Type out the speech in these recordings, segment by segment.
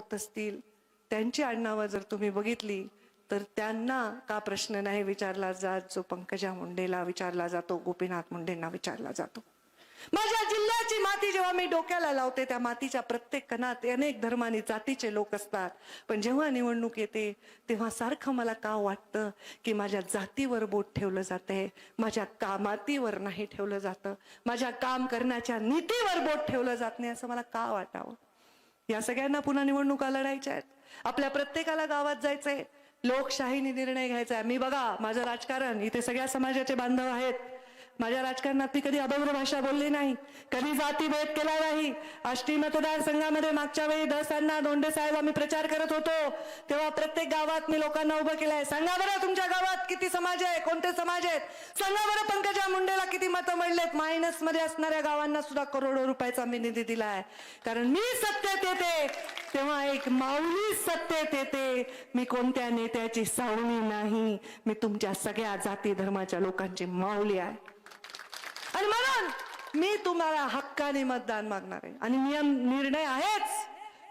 होत असतील त्यांची आडनावं जर तुम्ही बघितली तर त्यांना का प्रश्न नाही विचारला जात जो पंकजा मुंडेला विचारला जातो, गोपीनाथ मुंडेंना विचारला जातो। माझ्या जिल्ह्याची माती जेव्हा मी डोक्याला लावते त्या मातीच्या प्रत्येक कणात अनेक धर्मानी जातीचे लोक असतात, पण जेव्हा निवडणूक येते तेव्हा सारखं मला का वाटतं की माझ्या जातीवर बोट ठेवलं जातंय, माझ्या कामातीवर नाही ठेवलं जातं, माझ्या काम करण्याच्या नीतीवर बोट ठेवलं जात नाही असं मला का वाटावं। या सगळ्यांना पुन्हा निवडणुका लढायच्या आहेत, आपल्या प्रत्येकाला गावात जायचंय, लोकशाहीने निर्णय घ्यायचा आहे। मी बघा माझं राजकारण इथे सगळ्या समाजाचे बांधव आहेत, माझ्या राजकारणात मी कधी अभद्र भाषा बोलली नाही, कधी जातीभेद केला नाही। आष्टी मतदारसंघामध्ये मागच्या वेळी दसांना दोंडे साहेब आम्ही प्रचार करत होतो तेव्हा प्रत्येक गावात मी लोकांना उभं केलंय, सांगा बरं तुमच्या गावात किती समाज आहे, कोणते समाज आहेत, सांगा बरं पंकजा मुंडेला किती मतं मिळलेत। मायनस मध्ये असणाऱ्या गावांना सुद्धा करोडो रुपयाचा मी निधी दिलाय, कारण मी सत्तेत येते तेव्हा एक माऊली सत्तेत येते, मी कोणत्या नेत्याची सावली नाही, मी तुमच्या सगळ्या जाती धर्माच्या लोकांची माऊली आहे। आणि म्हणून मी तुम्हाला हक्काने मतदान मागणार आहे आणि निर्णय आहेच,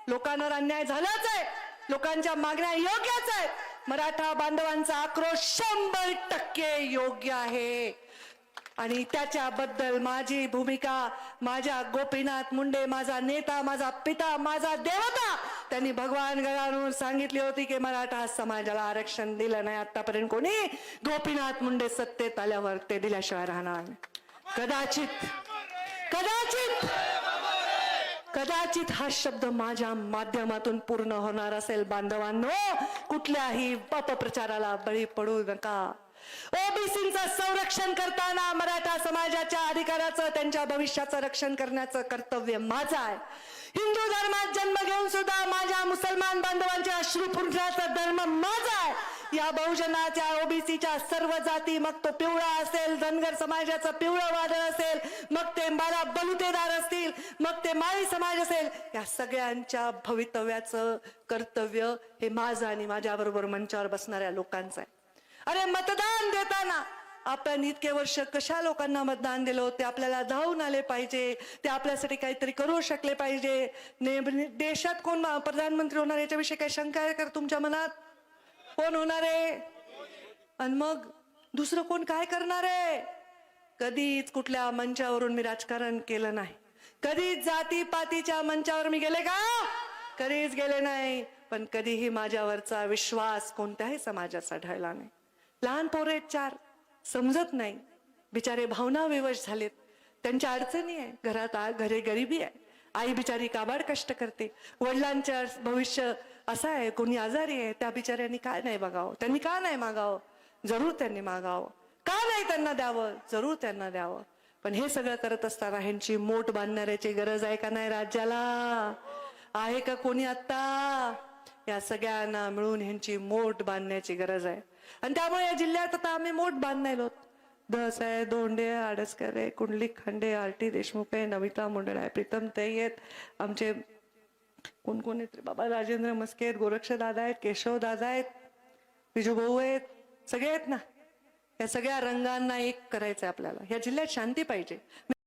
लोकांवर अन्याय झालाच आहे, लोकांच्या मागण्या योग्यच आहेत, मराठा बांधवांचा आक्रोश 100% योग्य आहे आणि त्याच्याबद्दल माझी भूमिका, माझ्या गोपीनाथ मुंडे माझा नेता, माझा पिता, माझा देवता, त्यांनी भगवान गणानूर सांगितली होती की मराठा समाजाला आरक्षण दिलं नाही आतापर्यंत कोणी, गोपीनाथ मुंडे सत्तेत आल्यावर ते दिल्याशिवाय राहणार नाही। कदाचित कदाचित कदाचित हा शब्द माझ्या माध्यमातून पूर्ण होणार असेल। बांधवांनो, कुठल्याही अपप्रचाराला बळी पडू नका। ओबीसींचं संरक्षण करताना मराठा समाजाच्या अधिकाराचं, त्यांच्या भविष्याचं रक्षण करण्याचं कर्तव्य माझं आहे। हिंदू धर्मात जन्म घेऊन सुद्धा माझ्या मुसलमान बांधवांच्या अश्रू पुरण्याचा धर्म माझा आहे। या बहुजनाच्या ओबीसीच्या सर्व जाती, मग तो पिवळा असेल, धनगर समाजाचं पिवळं वादळ असेल, मग ते मला बलुतेदार असतील, मग ते माळी समाज असेल, या सगळ्यांच्या भवितव्याचं कर्तव्य हे माझं आणि माझ्याबरोबर मंचावर बसणाऱ्या लोकांचं आहे। अरे मतदान देताना आपण इतके वर्ष कशा लोकांना मतदान दिलं होते, आपल्याला धावून आले पाहिजे, ते आपल्यासाठी काहीतरी करू शकले पाहिजे। देशात कोण प्रधानमंत्री होणार याच्याविषयी काही शंका आहे का तुमच्या मनात? कोण होणार आहे? आणि मग दुसरं कोण काय करणार आहे? कधीच कुठल्या मंचावरून मी राजकारण केलं नाही, कधीच जातीपातीच्या मंचावर मी गेले का? कधीच गेले नाही, पण कधीही माझ्यावरचा विश्वास कोणत्याही समाजाचा ढळला नाही। लहान पोरे 4 समजत नाही, बिचारे भावना विवश झालेत, त्यांच्या अडचणी आहे, घरी गरिबी आहे, आई बिचारी काबाड कष्ट करते, वडिलांच्या भविष्य असं आहे, कोणी आजारी आहे, त्या बिचाऱ्यांनी काय नाही बघावं, त्यांनी का नाही मागावं? जरूर त्यांनी मागावं, का नाही त्यांना द्यावं? जरूर त्यांना द्यावं। पण हे सगळं करत असताना ह्यांची मोठ बांधणाऱ्याची गरज आहे का नाही राज्याला? आहे का कोणी? आता या सगळ्यांना मिळून ह्यांची मोठ बांधण्याची गरज आहे आणि त्यामुळे या जिल्ह्यात आता आम्ही मोठ बांधलेलो, दस आहे, दोंडे, आडसकर आहे, कुंडलिक खांडे, आरटी देशमुख आहे, नमिता मुंडे आहे, प्रीतम ताई आहेत, आमचे कोण कोण आहेत बाबा, राजेंद्र मस्के आहेत, गोरक्ष दादा आहेत, केशव दादा आहेत, विजू भाऊ आहेत, सगळे आहेत ना। या सगळ्या रंगांना एक करायचंय आपल्याला, या जिल्ह्यात शांती पाहिजे।